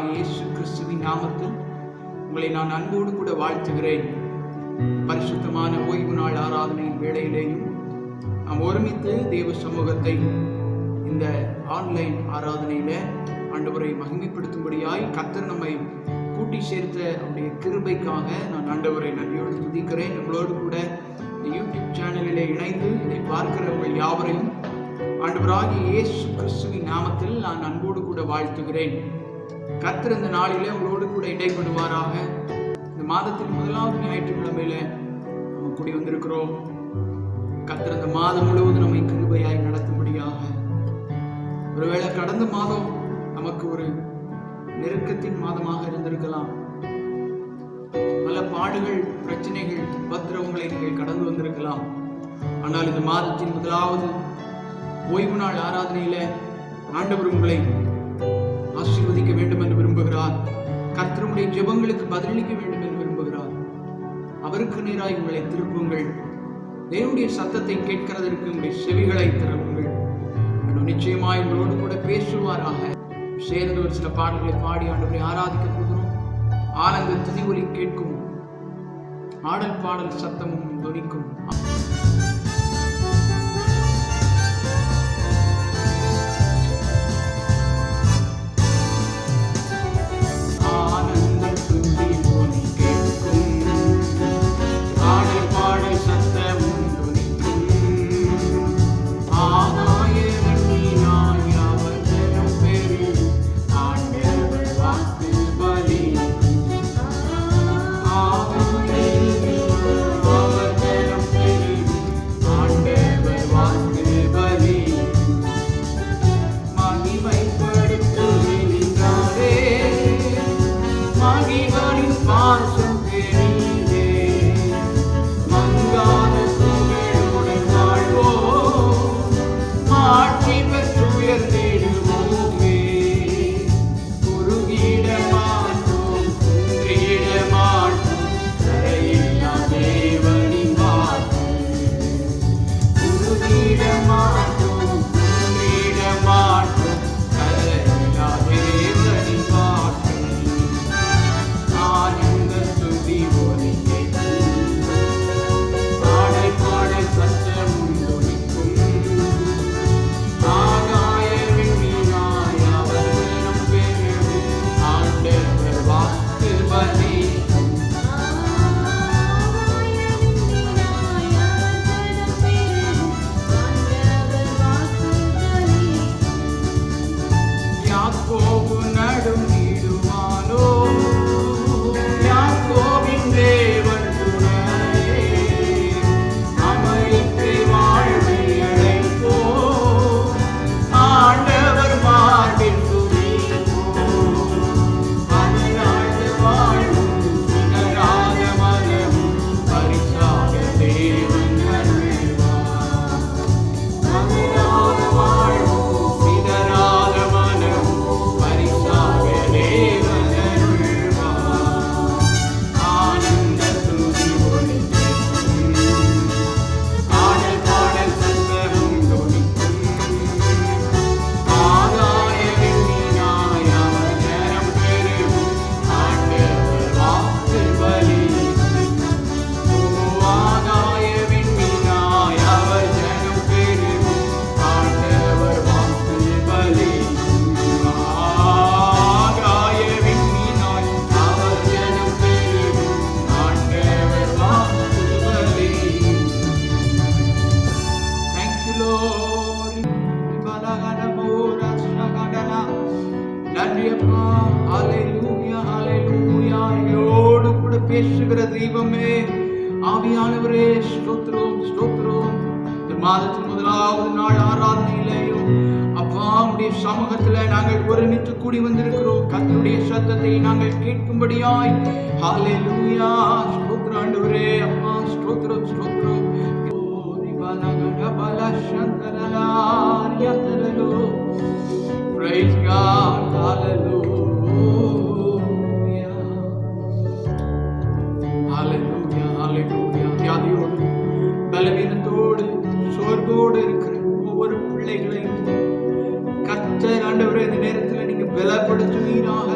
ஆண்டவராகிய இயேசு கிறிஸ்துவின் நாமத்தில் உங்களை நான் அன்போடு கூட வாழ்த்துகிறேன். பரிசுத்தமான ஓய்வு நாள் ஆராதனை வேளையிலேயும் நாம் ஒருமித்து தேவ சமூகத்தை இந்த ஆன்லைன் ஆராதனையில ஆண்டவரை மகிமைப்படுத்தும்படியாய் கர்த்தர் நம்மை கூட்டி சேர்த்த அவருடைய கிருபைக்காக நான் ஆண்டவரை நன்றியோடு துதிக்கிறேன். நம்மளோடு கூட இந்த யூடியூப் சேனலிலே இணைந்து இதை பார்க்கிறவர்கள் யாவரையும் ஆண்டவராகிய இயேசு கிறிஸ்துவின் நாமத்தில் நான் அன்போடு கூட வாழ்த்துகிறேன். கர்த்தர் இந்த நாளிலே உங்களோடு கூட இடைப்படுவாராக. இந்த மாதத்தின் முதலாவது ஞாயிற்றுக்கிழமையில நம்ம கூடி வந்திருக்கிறோம். கர்த்தர் இந்த மாதம் முழுவதும் நம்மை கிருபையாய் நடத்தும்படியாக. ஒருவேளை கடந்த மாதம் நமக்கு ஒரு நெருக்கத்தின் மாதமாக இருந்திருக்கலாம். பல பாடுகள், பிரச்சனைகள், உபத்திரவங்களை நீங்கள் கடந்து வந்திருக்கலாம். ஆனால் இந்த மாதத்தின் முதலாவது ஓய்வு நாள் ஆராதனையில ஆண்டவர் உங்களை ஆசீர்வதிக்க வேண்டும் என்று விரும்புகிறார். கர்த்தருடைய ஜெபங்களுக்கு பதிலளிக்க வேண்டும் என்று விரும்புகிறார். அவருக்கு நேராய் உங்களை திருப்புங்கள். தேவனுடைய சத்தத்தை கேட்கிறதற்கு உங்களுடைய செவிகளை திறவுங்கள். நிச்சயமாய் உங்களோடு கூட பேசுவாராக. சேர்ந்து ஒரு சில பாடல்களை பாடி ஆண்டவரை ஆராதிக்க போகிறோம். ஆனந்த துதி ஒலி கேட்கும், ஆடல் பாடல் சத்தமும் துணிக்கும். பேசுகிற தெய்வமே, ஆவியானவரே, ஸ்தோத்திரம் ஸ்தோத்திரம். இந்த மாதத்தின் முதலாவது நாள் ஆராதனையிலேயும் அப்பா உடைய சமூகத்துல நாங்கள் ஒருமித்து கூடி வந்திருக்கிறோம். கர்த்தருடைய சத்தத்தை நாங்கள் கேட்கும்படியாய். ஹல்லேலூயா, ஸ்தோத்திரம் ஆண்டவரே. அப்பா ஸ்தோத்திரம் ஸ்தோத்திரம். Praise God, hallelujah. வியாதியோடு, பலவீனத்தோடு, சோர்வோடு இருக்கிற ஒவ்வொரு பிள்ளைகளையும் கர்த்தர் ஆண்டவரே இந்த நேரத்தில் நீங்க பலப்படுத்துவீராக.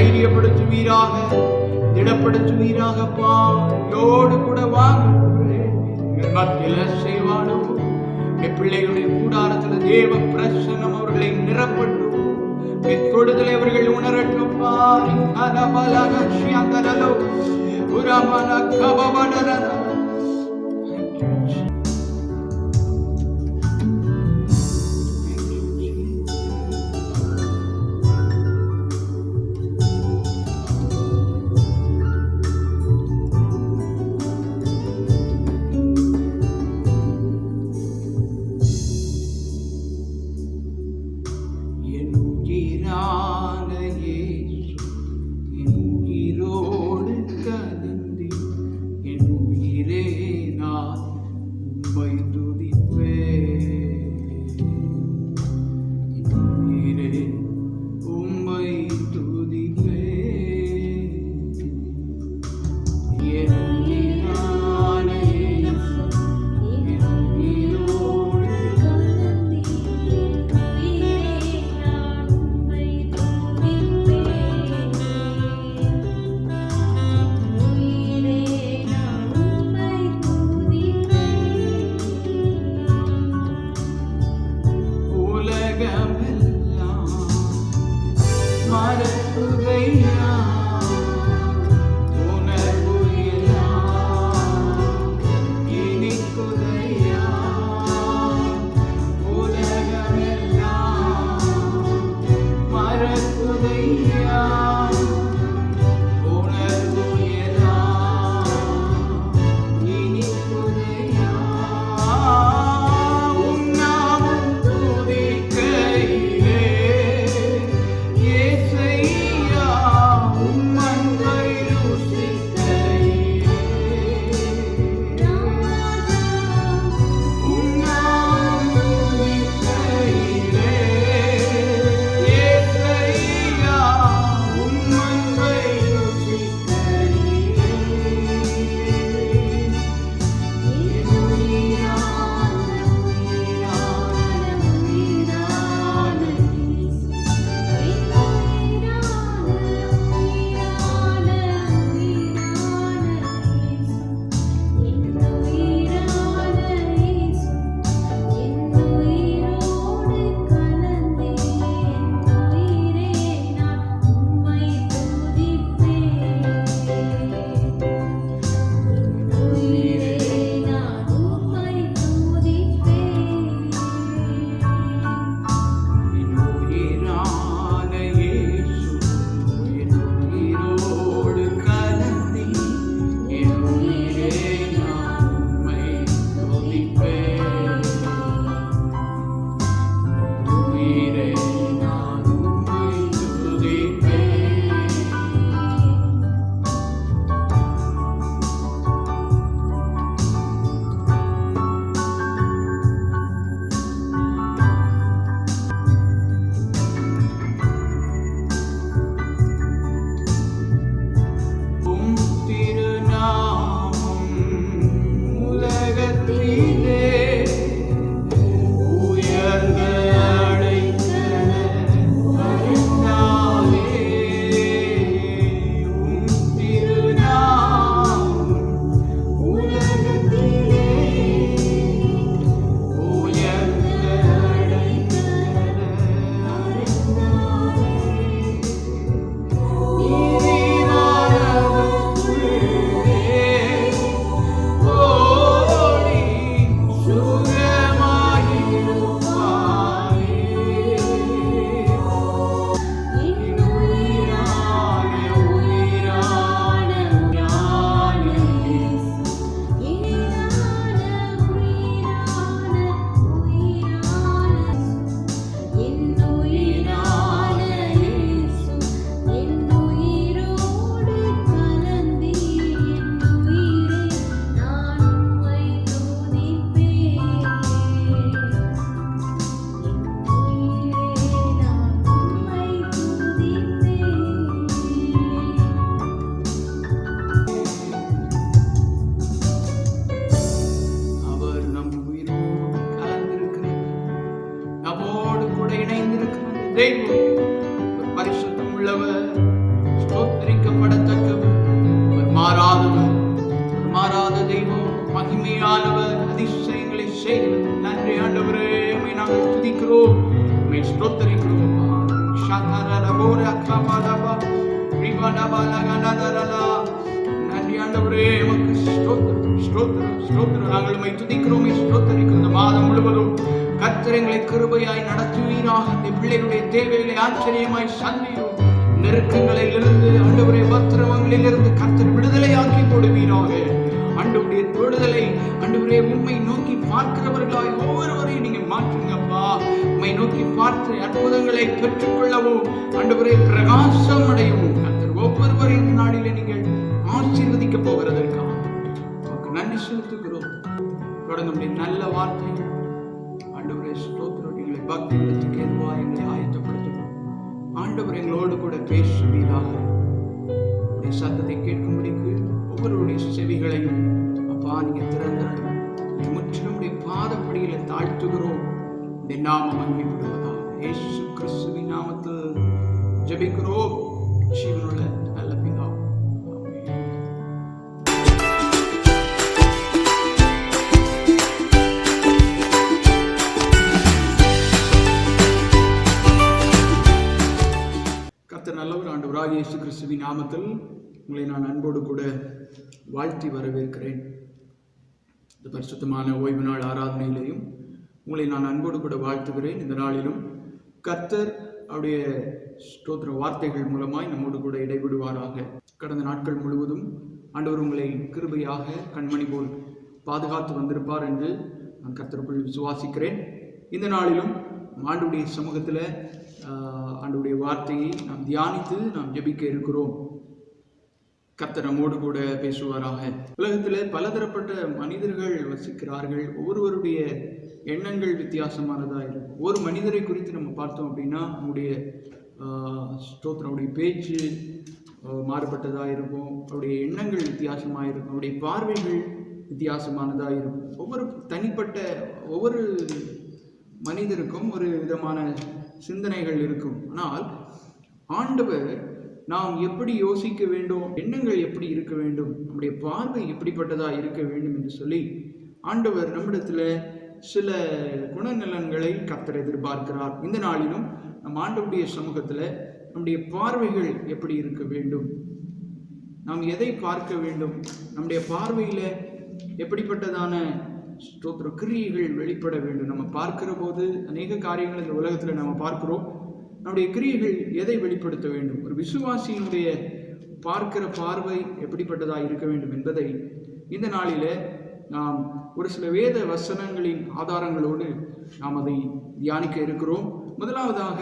தைரியப்படுத்துவீராக, திடப்படுத்துவீராகப்பா. யோடு கூட வாங்க மத்தியில செய்வானோ பிள்ளைகளுடைய கூடாரத்துல தேவ பிரசன்னம் அவர்களை நிரப்பட்டும். தொடுதலை அவர்கள் உணரட்டும்பா. தெய்வம், பரிசுத்தம் உள்ளவர், உண்மையானவர், அதிசயங்களை செய்கிறது. நன்றி ஆண்டவரே, உம்மை நாங்கள் துதிக்கிறோம், உம்மை ஸ்தோத்திரிக்கிறோம். நன்றி ஆண்டவரே, உமக்கு ஸ்தோத்திரம் ஸ்தோத்திரம் ஸ்தோத்திரம். நாங்கள் உம்மை துதிக்கிறோம், ஸ்தோத்திரிக்கிறோம். இந்த மாதம் முழுவதும் கர்த்தர் எங்களை கிருபையாய் நடத்துவீராக. இந்த பிள்ளைகளுடைய தேவைகளை ஆச்சரியமாய் சந்தியும். நெருக்கங்களில் இருந்து ஆண்டவரே, உபத்திரவங்களில் இருந்து கர்த்தர் விடுதலையாக்கி போடுவீராக. ஆண்டவருடைய விடுதலை ஆண்டவரே, உம்மை நோக்கி பார்க்கிறவர்களாய் ஒவ்வொருவரையும் நீங்க மாற்றுங்கப்பா. உம்மை நோக்கி பார்த்து அற்புதங்களை பெற்றுக்கொள்ளவும் ஆண்டவரே, பிரகாசம் அடையவும் கர்த்தர் ஒவ்வொருவரையும் இந்த நாளிலே நீங்கள் ஆசீர்வதிக்க போகிறதற்காக நன்றி செலுத்துகிறோம். தொடர்ந்து நல்ல வார்த்தை ஆண்டவரே ஸ்தோத்திரம். எங்களை பக்தி உள்ளத்துக்கு எதுவா எங்களை ஆயத்தப்படுத்தணும். ஆண்டவர் எங்களோடு கூட பேசுவீராக. சத்தத்தை கேட்கும்படிக்கு ஒவ்வொருடைய செவிகளையும் அப்பா நீங்க திறந்தாலும் முற்றிலும் பாதப்படியில தாழ்த்துகிறோம். இந்த நாமம் மகிமைப்படுவதாக இயேசு கிறிஸ்துவின் நாமத்தில் ஜெபிக்கிறோம் ஜீவனுள்ள நல்ல பிதாவே. கர்த்தர் நல்லவர். ஆண்டவராகிய இயேசு கிறிஸ்துவின் நாமத்தில் உங்களை நான் அன்போடு கூட வாழ்த்தி வரவேற்கிறேன். இந்த பரிசுத்தமான ஓய்வு நாள் ஆராதனையிலையும் உங்களை நான் அன்போடு கூட வாழ்த்துகிறேன். இந்த நாளிலும் கர்த்தர் அவருடைய ஸ்தோத்திர வார்த்தைகள் மூலமாய் நம்மோடு கூட இடைவிடுவாராக. கடந்த நாட்கள் முழுவதும் ஆண்டவர் உங்களை கிருபையாக கண்மணி போல் பாதுகாத்து வந்திருப்பார் என்று நான் கர்த்தருக்குள் விசுவாசிக்கிறேன். இந்த நாளிலும் ஆண்டவருடைய சமூகத்தில் ஆண்டவருடைய வார்த்தையை நாம் தியானித்து நாம் ஜெபிக்க இருக்கிறோம். கர்த்தர் நம்மோடு கூட பேசுவாராக. உலகத்தில் பலதரப்பட்ட மனிதர்கள் வசிக்கிறார்கள். ஒவ்வொருவருடைய எண்ணங்கள் வித்தியாசமானதாக இருக்கும். ஒரு மனிதரை குறித்து நம்ம பார்த்தோம் அப்படின்னா நம்முடைய ஸ்தோத்திரனுடைய பேச்சு மாறுபட்டதாக இருக்கும், அவருடைய எண்ணங்கள் வித்தியாசமாக இருக்கும், அவருடைய பார்வைகள் வித்தியாசமானதாக இருக்கும். ஒவ்வொரு மனிதருக்கும் ஒரு விதமான சிந்தனைகள் இருக்கும். ஆனால் ஆண்டவர் நாம் எப்படி யோசிக்க வேண்டும், எண்ணங்கள் எப்படி இருக்க வேண்டும், நம்முடைய பார்வை எப்படிப்பட்டதா இருக்க வேண்டும் என்று சொல்லி ஆண்டவர் நம்மிடத்துல சில குணநலன்களை கர்த்தர் எதிர்பார்க்கிறார். இந்த நாளிலும் நம் ஆண்டவருடைய சமூகத்துல நம்முடைய பார்வைகள் எப்படி இருக்க வேண்டும், நாம் எதை பார்க்க வேண்டும், நம்முடைய பார்வையில எப்படிப்பட்டதான ஸ்தோத்திர கிரியைகள் வெளிப்பட வேண்டும். நம்ம பார்க்கிற போது அநேக காரியங்கள் இந்த உலகத்துல நம்ம பார்க்கிறோம். நம்முடைய கிரியைகள் எதை வெளிப்படுத்த வேண்டும், ஒரு விசுவாசியினுடைய பார்க்கிற பார்வை எப்படிப்பட்டதாக இருக்க வேண்டும் என்பதை இந்த நாளில நாம் ஒரு சில வேத வசனங்களின் ஆதாரங்களோடு நாம் அதை தியானிக்க இருக்கிறோம். முதலாவதாக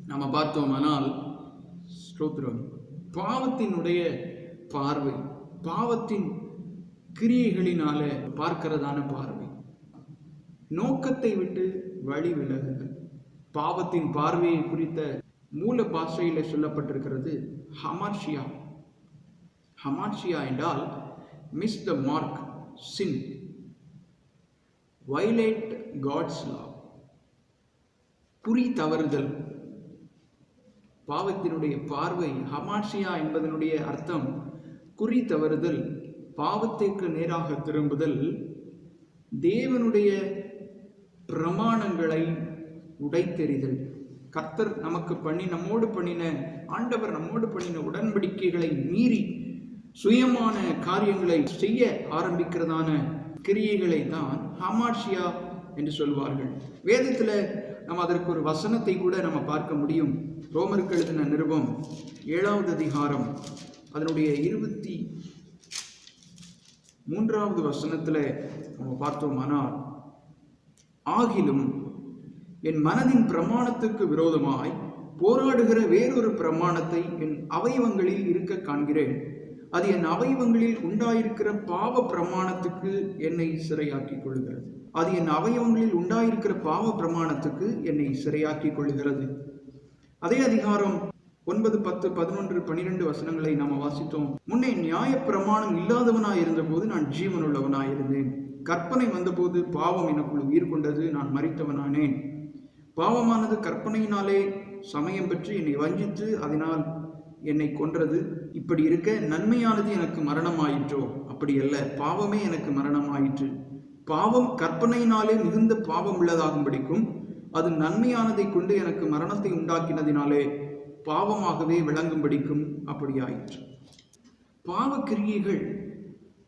நாம் பார்த்தோமானால் ஸ்தோத்திரம், பாவத்தினுடைய பார்வை, பாவத்தின் கிரியைகளினால பார்க்கிறதான பார்வை, நோக்கத்தை விட்டு வழி விலகுதல். பாவத்தின் பார்வையை குறித்த மூல பாஷையில சொல்லப்பட்டிருக்கிறது ஹமார்ஷியா. ஹமார்ஷியா என்றால் miss the mark, sin, violate God's law, குறி தவறுதல். பாவத்தினுடைய பார்வை ஹமார்ஷியா என்பதனுடைய அர்த்தம் குறி தவறுதல், பாவத்திற்கு நேராக திரும்புதல், தேவனுடைய பிரமாணங்களை உடைத்தெறிதல். கர்த்தர் நமக்கு நம்மோடு பண்ணின ஆண்டவர் நம்மோடு பண்ணின உடன்படிக்கைகளை மீறி சுயமான காரியங்களை செய்ய ஆரம்பிக்கிறதான கிரியைகளை தான் ஹமார்ஷியா என்று சொல்வார்கள். வேதத்துல நம்ம அதற்கு ஒரு வசனத்தை கூட நம்ம பார்க்க முடியும். ரோமருக்கு எழுதின நிருபம் 7வது அதிகாரம் அதனுடைய 23வது வசனத்துல நம்ம பார்த்தோமானால், ஆகிலும் என் மனதின் பிரமாணத்துக்கு விரோதமாய் போராடுகிற வேறொரு பிரமாணத்தை என் அவயவங்களில் இருக்க காண்கிறேன். அது என் அவயவங்களில் உண்டாயிருக்கிற பாவ பிரமாணத்துக்கு என்னை சிறையாக்கிக் கொள்கிறது. அது என் அவயவங்களில் உண்டாயிருக்கிற பாவ பிரமாணத்துக்கு என்னை சிறையாக்கிக் கொள்கிறது. அதே அதிகாரம் 9, 10, 11, 12 வசனங்களை நாம் வாசித்தோம். முன்னே நியாய பிரமாணம் இல்லாதவனாய் இருந்தபோது நான் ஜீவனுள்ளவனாய் இருந்தேன். கற்பனை வந்தபோது பாவம் எனக்குள் உயிர் கொண்டது, நான் மரித்தவனானேன். பாவமானது கற்பனையினாலே சமயம் பெற்று என்னை வஞ்சித்து அதனால் என்னை கொன்றது. இப்படி இருக்க நன்மையானது எனக்கு மரணமாயிற்றோ? அப்படி அல்ல, பாவமே எனக்கு மரணமாயிற்று. பாவம் கற்பனையினாலே மிகுந்த பாவம் உள்ளதாகும்படிக்கும் அது நன்மையானதை கொண்டு எனக்கு மரணத்தை உண்டாக்கினதினாலே பாவமாகவே விளங்கும்படிக்கும் அப்படியாயிற்று. பாவக்கிரியைகள்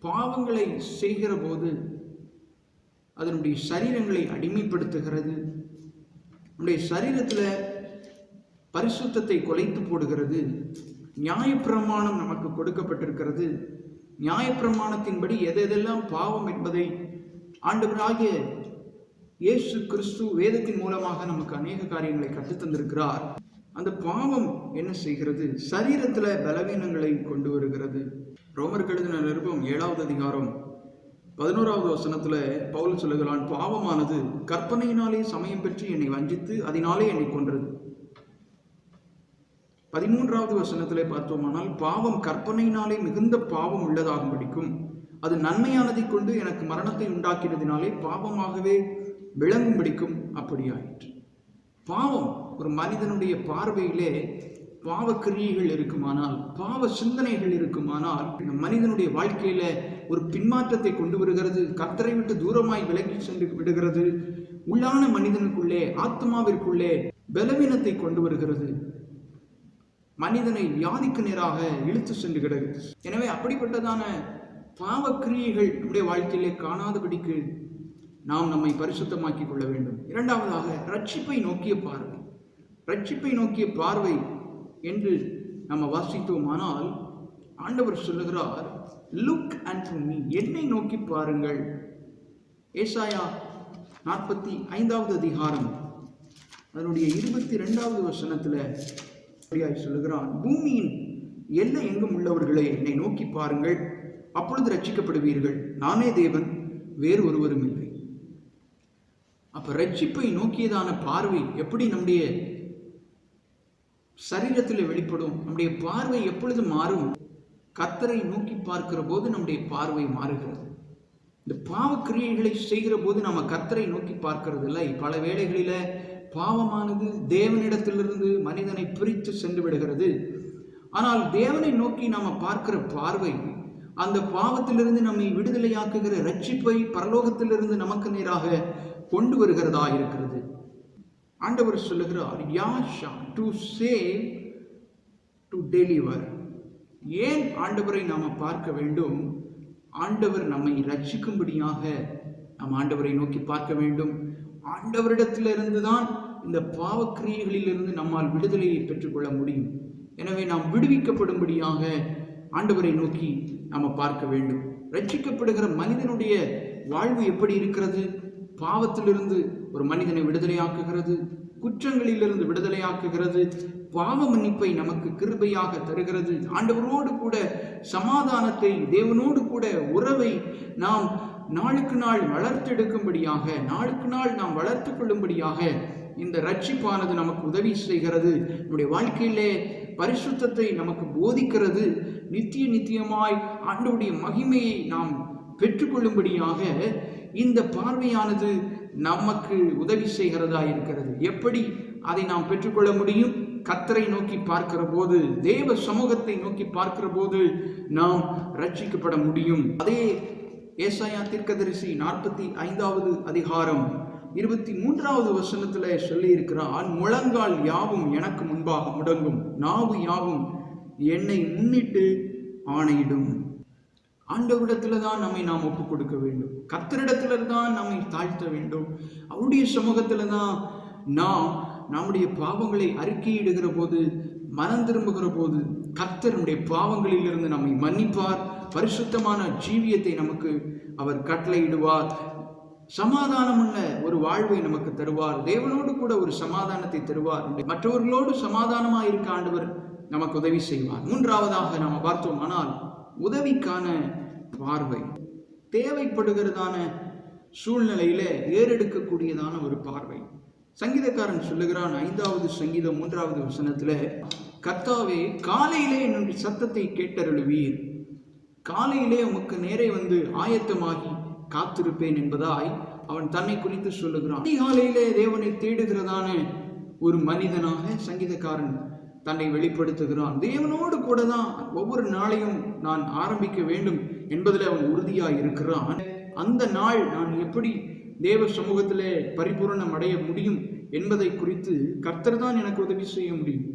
பாவங்களை செய்கிற போது அதனுடைய சரீரங்களை அடிமைப்படுத்துகிறது. நம்முடைய சரீரத்தில் பரிசுத்தத்தை குலைத்து போடுகிறது. நியாயப்பிரமாணம் நமக்கு கொடுக்கப்பட்டிருக்கிறது. நியாயப்பிரமாணத்தின்படி எதெல்லாம் பாவம் என்பதை ஆண்டவராகிய இயேசு கிறிஸ்து வேதத்தின் மூலமாக நமக்கு அநேக காரியங்களை கற்றுத்தந்திருக்கிறார். அந்த பாவம் என்ன செய்கிறது? சரீரத்தில் பலவீனங்களை கொண்டு வருகிறது. ரோமருக்கு எழுதின நிருபம் 7வது அதிகாரம் 11வது வசனத்துல பவுல் சொல்லுகிறான், பாவமானது கற்பனையினாலே சமயம் பெற்று என்னை வஞ்சித்து அதனாலே என்னை கொன்றது. 13வது வசனத்திலே பார்த்தோமானால், பாவம் கற்பனையினாலே மிகுந்த பாவம் உள்ளதாகும்படிக்கும் அது நன்மையானதை கொண்டு எனக்கு மரணத்தை உண்டாக்கினதினாலே பாவமாகவே விளங்கும்படிக்கும் அப்படியாயிற்று. பாவம் ஒரு மனிதனுடைய பார்வையிலே பாவக்கிரியைகள் இருக்குமானால், பாவ சிந்தனைகள் இருக்குமானால், மனிதனுடைய வாழ்க்கையில ஒரு பின்மாற்றத்தை கொண்டு வருகிறது. கர்த்தரை விட்டு தூரமாய் விலகி சென்று விடுகிறது. உள்ளான மனிதனுக்குள்ளே, ஆத்மாவிற்குள்ளே பலவீனத்தை கொண்டு வருகிறது. மனிதனை வியாதிக்கு நேராக இழுத்து சென்று கிடக்கிறது. எனவே அப்படிப்பட்டதான பாவக்கிரியைகள் நம்முடைய வாழ்க்கையிலே காணாதபடிக்கு நாம் நம்மை பரிசுத்தமாக்கிக் கொள்ள வேண்டும். இரண்டாவதாக, ரட்சிப்பை நோக்கிய பார்வை. ரட்சிப்பை நோக்கிய பார்வை என்று நம்ம வாசித்தோமானால், ஆண்டவர் சொல்லுகிறார், லுக் அண்ட் மீ, என்னை நோக்கி பாருங்கள். ஏசாயா 45வது அதிகாரம் அதனுடைய 22வது வசனத்துல சொல்லுகிறான், பூமியின் எல்லை எங்கும் உள்ளவர்களே என்னை நோக்கி பாருங்கள், அப்பொழுது ரட்சிக்கப்படுவீர்கள். நானே தேவன், வேறு ஒருவரும் இல்லை. அப்ப ரட்சிப்பை நோக்கியதான பார்வை எப்படி நம்முடைய சரீரத்தில் வெளிப்படும்? நம்முடைய பார்வை எப்பொழுது மாறும்? கர்த்தரை நோக்கி பார்க்கிற போது நம்முடைய பார்வை மாறுகிறது. இந்த பாவக்கிரியைகளை செய்கிற போது நம்ம கர்த்தரை நோக்கி பார்க்கிறது இல்லை. பல வேளைகளில பாவமானது தேவனிடத்திலிருந்து மனிதனை பிரித்து சென்று விடுகிறது. ஆனால் தேவனை நோக்கி நாம பார்க்கிற பார்வை அந்த பாவத்திலிருந்து நம்மை விடுதலையாக்குகிற ரட்சிப்பை பரலோகத்திலிருந்து நமக்கு நேராக கொண்டு வருகிறதா இருக்கிறது. ஆண்டவர் சொல்லுகிறார், யாஷா, டு சேவ், டு டெலிவர். ஏன் ஆண்டவரை நாம பார்க்க வேண்டும்? ஆண்டவர் நம்மை ரட்சிக்கும்படியாக நாம் ஆண்டவரை நோக்கி பார்க்க வேண்டும். ஆண்டவரிடத்திலிருந்து தான் இந்த பாவக்கிரியைகளிலிருந்து நம்மால் விடுதலையை பெற்றுக்கொள்ள முடியும். எனவே நாம் விடுவிக்கப்படும்படியாக ஆண்டவரை நோக்கி நாம பார்க்க வேண்டும். ரட்சிக்கப்படுகிற மனிதனுடைய வாழ்வு எப்படி இருக்கிறது? பாவத்திலிருந்து ஒரு மனிதனை விடுதலையாக்குகிறது, குற்றங்களிலிருந்து விடுதலையாக்குகிறது, பாவ மன்னிப்பை நமக்கு கிருபையாக தருகிறது. ஆண்டவரோடு கூட சமாதானத்தை, தேவனோடு கூட உறவை நாம் நாளுக்கு நாள் வளர்த்தெடுக்கும்படியாக, நாளுக்கு நாள் நாம் வளர்த்து கொள்ளும்படியாக இந்த ரட்சிப்பானது நமக்கு உதவி செய்கிறது. நம்முடைய வாழ்க்கையிலே பரிசுத்தத்தை நமக்கு போதிக்கிறது. நித்தியமாய் ஆண்டவருடைய மகிமையை நாம் பெற்றுக்கொள்ளும்படியாக இந்த பார்வையானது நமக்கு உதவி செய்கிறதா இருக்கிறது. எப்படி அதை நாம் பெற்றுக்கொள்ள முடியும்? கர்த்தரை நோக்கி பார்க்கிற போது, தேவ சமூகத்தை நோக்கி பார்க்கிற போது நாம் ரட்சிக்கப்பட முடியும். அதே ஏசாயா தீர்க்கதரிசி 45வது அதிகாரம் 23வது வசனத்துல சொல்லி இருக்கிறார், முழங்கால் யாவும் எனக்கு முன்பாக முடங்கும், நாவு யாவும் என்னை முன்னிட்டு ஆணையிடும். ஆண்டவரிடத்துல தான் நம்மை நாம் ஒப்புக் கொடுக்க வேண்டும். கர்த்தரிடத்துல தான் நம்மை தாழ்த்த வேண்டும். அவருடைய சமூகத்துல தான் நாம் நம்முடைய பாவங்களை அறிக்கையிடுகிற போது, மனம் திரும்புகிற போது கர்த்தர் நம்முடைய பாவங்களில் இருந்து நம்மை மன்னிப்பார். பரிசுத்தமான ஜீவியத்தை நமக்கு அவர் கட்டளையிடுவார். சமாதானமுள்ள ஒரு வாழ்வை நமக்கு தருவார். தேவனோடு கூட ஒரு சமாதானத்தை தருவார். மற்றவர்களோடு சமாதானமாக இருக்க ஆண்டவர் நமக்கு உதவி செய்வார். மூன்றாவதாக நாம் பார்த்தோமானால், உதவிக்கான பார்வை. தேவைப்படுகிறதான சூழ்நிலையில ஏறெடுக்கக்கூடியதான ஒரு பார்வை. சங்கீதக்காரன் சொல்லுகிறான், 5வது சங்கீதம் 3வது வசனத்துல, கர்த்தாவே காலையிலே என்னுடைய சத்தத்தை கேட்டருளுவீர், காலையிலே உமக்கு நேரே வந்து ஆயத்தமாகி காத்திருப்பேன் என்பதாய் அவன் தன்னை குறித்து சொல்லுகிறான். அதிகாலையிலே தேவனை தேடுகிறதான ஒரு மனிதனாக சங்கீதக்காரன் தன்னை வெளிப்படுத்துகிறான். தேவனோடு கூட தான் ஒவ்வொரு நாளையும் நான் ஆரம்பிக்க வேண்டும் என்பதில் அவன் உறுதியாக இருக்கிறான். அந்த நாள் நான் எப்படி தேவ சமூகத்திலே பரிபூரணம் அடைய முடியும் என்பதை குறித்து கர்த்தர் தான் எனக்கு உதவி செய்ய முடியும்.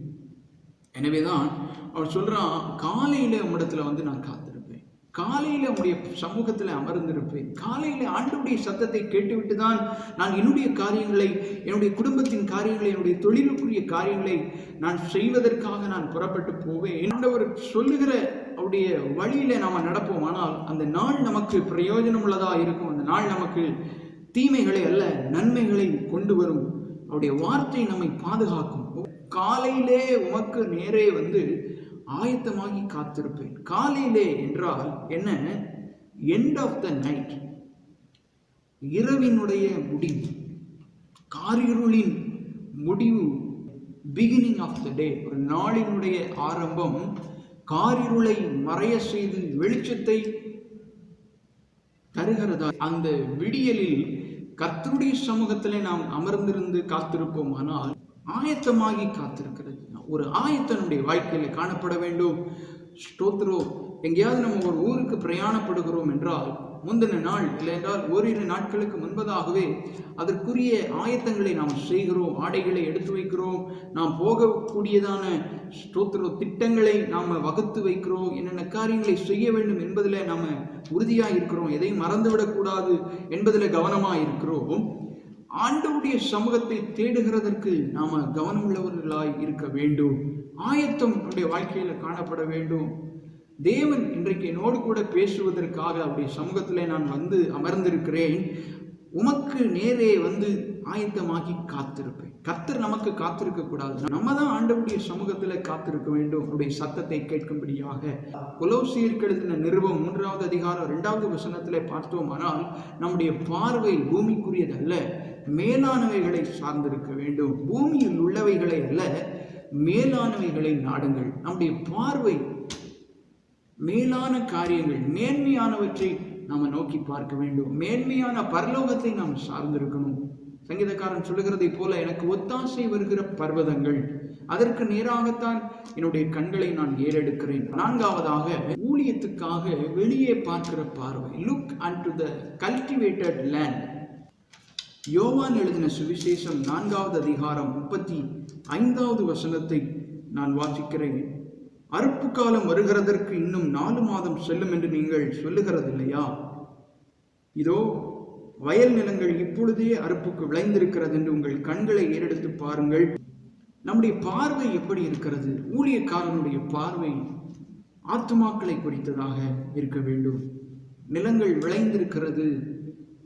எனவேதான் அவன் சொல்றான், காலையில உம்மிடத்துல வந்து நான் காத்திருப்பேன், காலையில உங்களுடைய சமூகத்துல அமர்ந்திருப்பேன், காலையில ஆண்டவருடைய சத்தத்தை கேட்டுவிட்டு தான் நான் என்னுடைய காரியங்களை, என்னுடைய குடும்பத்தின் காரியங்களை, என்னுடைய தொழிலுக்குரிய காரியங்களை நான் செய்வதற்காக நான் புறப்பட்டு போவேன். ஆண்டவர் சொல்லுகிற அவருடைய வழியில நாம நடப்போம். ஆனால் அந்த நாள் நமக்கு பிரயோஜனம் உள்ளதா இருக்கும். அந்த நாள் நமக்கு தீமைகளை அல்ல நன்மைகளை கொண்டு வரும். அவருடைய வார்த்தை நம்மை பாதுகாக்கும். காலையிலே உமக்கு நேரே வந்து ஆயத்தமாகி காத்திருப்பேன். காலையிலே என்றால் என்ன? எண்ட் ஆஃப் த நைட், இரவினுடைய முடிவு, காரிருளின் முடிவு, பிகினிங் ஆஃப் த டே. ஒரு நாளினுடைய ஆரம்பம் காரிருளை மறைய செய்து வெளிச்சத்தை தருகிறதா. அந்த விடியலில் கர்த்தருடைய சமூகத்திலே நாம் அமர்ந்திருந்து காத்திருப்போம். ஆனால் ஆயத்தமாகி காத்திருக்கிறது. ஒரு ஆயத்தனுடைய வாழ்க்கையில காணப்பட வேண்டும். ஸ்தோத்திரம். எங்கேயாவது நம்ம ஒரு ஊருக்கு பிரயாணப்படுகிறோம் என்றால் முந்தின நாள் இல்லை என்றால் ஓரிரு நாட்களுக்கு முன்பதாகவே அதற்குரிய ஆயத்தங்களை நாம் செய்கிறோம். ஆடைகளை எடுத்து வைக்கிறோம். நாம் போகக்கூடியதான ஸ்தோத்திர திட்டங்களை நாம் வகுத்து வைக்கிறோம். என்னென்ன காரியங்களை செய்ய வேண்டும் என்பதில் நாம் உறுதியாக இருக்கிறோம். எதையும் மறந்துவிடக்கூடாது என்பதில் கவனமாக இருக்கிறோம். ஆண்டவருடைய சமூகத்தை தேடுகிறதற்கு நாம கவனம் உள்ளவர்களாய் இருக்க வேண்டும். ஆயத்தம் நம்முடைய வாழ்க்கையில காணப்பட வேண்டும். தேவன் இன்றைக்கு என்னோடு கூட பேசுவதற்காக அவருடைய சமூகத்திலே நான் வந்து அமர்ந்திருக்கிறேன். உமக்கு நேரே வந்து ஆயத்தமாகி காத்திருப்பேன். கர்த்தர் நமக்கு காத்திருக்க கூடாது, நம்ம தான் ஆண்டவருடைய சமூகத்துல காத்திருக்க வேண்டும் அவருடைய சத்தத்தை கேட்கும்படியாக. கொலோசியருக்கு எழுதின நிருபம் 3வது அதிகாரம் 2வது வசனத்திலே பார்த்தோம். ஆனால் நம்முடைய பார்வை பூமிக்குரியது அல்ல, மேலானவைகளை சார்ந்திருக்க வேண்டும். பூமியில் உள்ளவைகளை அல்ல, மேலானவைகளை நாடுங்கள். நம்முடைய பார்வை மேலான காரியங்கள், மேன்மையானவற்றை நாம நோக்கி பார்க்க வேண்டும். மேன்மையான பரலோகத்தை நாம் சார்ந்திருக்கணும். சங்கீதக்காரன் சொல்லுகிறதை போல, எனக்கு ஒத்தாசை வருகிற பர்வதங்கள், அதற்கு நேராகத்தான் என்னுடைய கண்களை நான் ஏறெடுக்கிறேன். 4வதாக ஊழியத்துக்காக வெளியே பார்க்கிற பார்வை. Look and the cultivated land. யோவான் எழுதின சுவிசேஷம் 4வது அதிகாரம் 35வது வசனத்தை நான் வாசிக்கிறேன். அறுப்பு காலம் வருகிறதற்கு இன்னும் 4 மாதம் செல்லும் என்று நீங்கள் சொல்லுகிறது இல்லையா? இதோ வயல் நிலங்கள் இப்பொழுதே அறுப்புக்கு விளைந்திருக்கிறது என்று உங்கள் கண்களை ஏறெடுத்து பாருங்கள். நம்முடைய பார்வை எப்படி இருக்கிறது? ஊழியக்காரனுடைய பார்வை ஆத்துமாக்களை குறித்ததாக இருக்க வேண்டும். நிலங்கள் விளைந்திருக்கிறது,